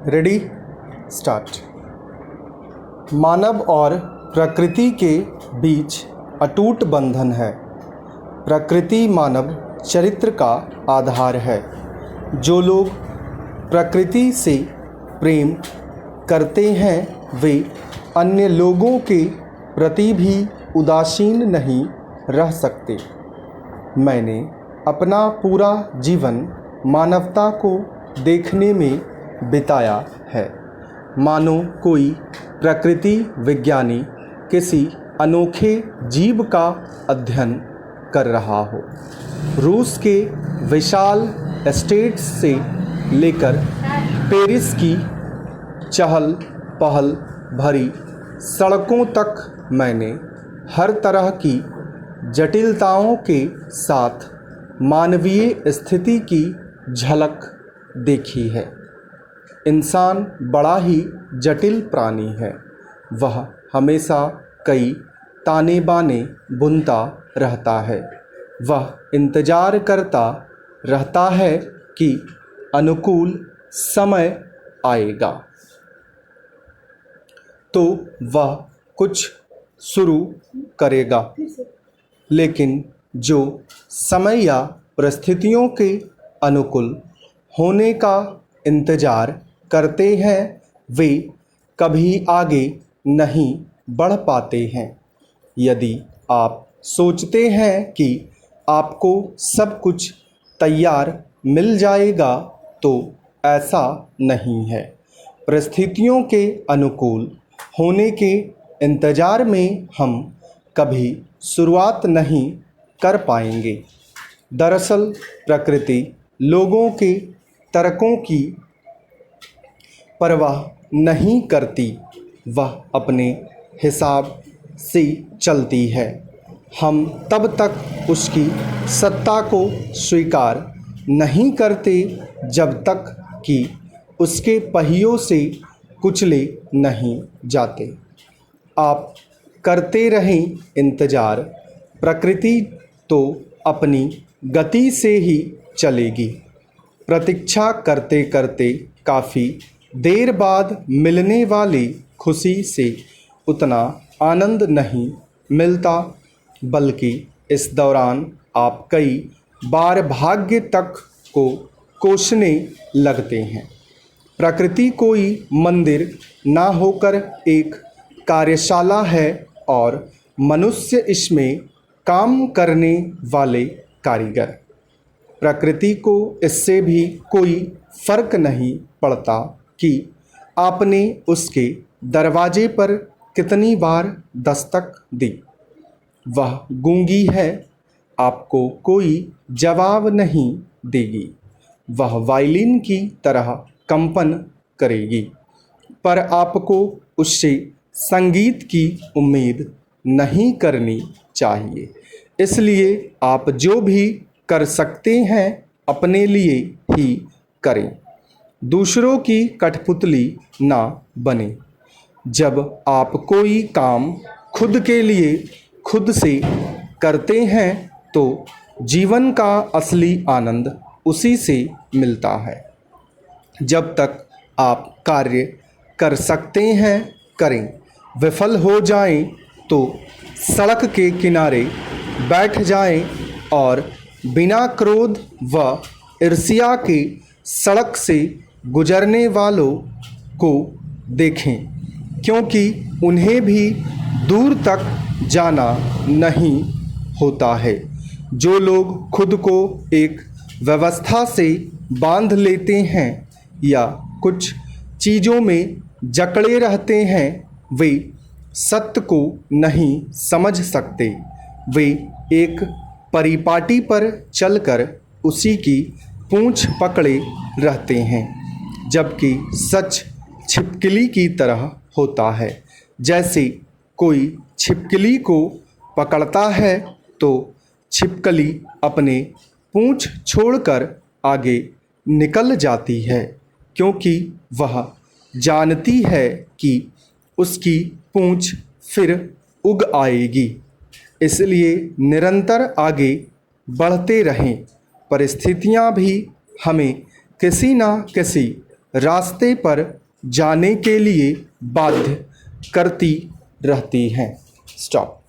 Ready start. मानव और प्रकृति के बीच अटूट बंधन है। प्रकृति मानव चरित्र का आधार है। जो लोग प्रकृति से प्रेम करते हैं वे अन्य लोगों के प्रति भी उदासीन नहीं रह सकते। मैंने अपना पूरा जीवन मानवता को देखने में बिताया है, मानो कोई प्रकृति विज्ञानी किसी अनोखे जीव का अध्ययन कर रहा हो। रूस के विशाल एस्टेट्स से लेकर पेरिस की चहल पहल भरी सड़कों तक मैंने हर तरह की जटिलताओं के साथ मानवीय स्थिति की झलक देखी है। इंसान बड़ा ही जटिल प्राणी है। वह हमेशा कई ताने बाने बुनता रहता है। वह इंतज़ार करता रहता है कि अनुकूल समय आएगा तो वह कुछ शुरू करेगा, लेकिन जो समय या परिस्थितियों के अनुकूल होने का इंतज़ार करते हैं वे कभी आगे नहीं बढ़ पाते हैं। यदि आप सोचते हैं कि आपको सब कुछ तैयार मिल जाएगा तो ऐसा नहीं है। परिस्थितियों के अनुकूल होने के इंतज़ार में हम कभी शुरुआत नहीं कर पाएंगे। दरअसल प्रकृति लोगों के तर्कों की परवाह नहीं करती। वह अपने हिसाब से चलती है। हम तब तक उसकी सत्ता को स्वीकार नहीं करते जब तक कि उसके पहियों से कुचले नहीं जाते। आप करते रहें इंतज़ार, प्रकृति तो अपनी गति से ही चलेगी। प्रतीक्षा करते करते काफ़ी देर बाद मिलने वाली खुशी से उतना आनंद नहीं मिलता, बल्कि इस दौरान आप कई बार भाग्य तक को कोसने लगते हैं। प्रकृति कोई मंदिर ना होकर एक कार्यशाला है और मनुष्य इसमें काम करने वाले कारीगर। प्रकृति को इससे भी कोई फर्क नहीं पड़ता कि आपने उसके दरवाजे पर कितनी बार दस्तक दी। वह गूंगी है, आपको कोई जवाब नहीं देगी। वह वायलिन की तरह कंपन करेगी, पर आपको उससे संगीत की उम्मीद नहीं करनी चाहिए। इसलिए आप जो भी कर सकते हैं अपने लिए ही करें, दूसरों की कठपुतली ना बने। जब आप कोई काम खुद के लिए खुद से करते हैं तो जीवन का असली आनंद उसी से मिलता है। जब तक आप कार्य कर सकते हैं करें। विफल हो जाएं तो सड़क के किनारे बैठ जाएं और बिना क्रोध व ईर्ष्या के सड़क से गुजरने वालों को देखें, क्योंकि उन्हें भी दूर तक जाना नहीं होता है। जो लोग खुद को एक व्यवस्था से बांध लेते हैं या कुछ चीज़ों में जकड़े रहते हैं वे सत्य को नहीं समझ सकते। वे एक परिपाटी पर चलकर उसी की पूंछ पकड़े रहते हैं, जबकि सच छिपकली की तरह होता है। जैसे कोई छिपकली को पकड़ता है तो छिपकली अपने पूंछ छोड़कर आगे निकल जाती है, क्योंकि वह जानती है कि उसकी पूंछ फिर उग आएगी। इसलिए निरंतर आगे बढ़ते रहें। परिस्थितियां भी हमें किसी न किसी रास्ते पर जाने के लिए बाध्य करती रहती हैं। स्टॉप।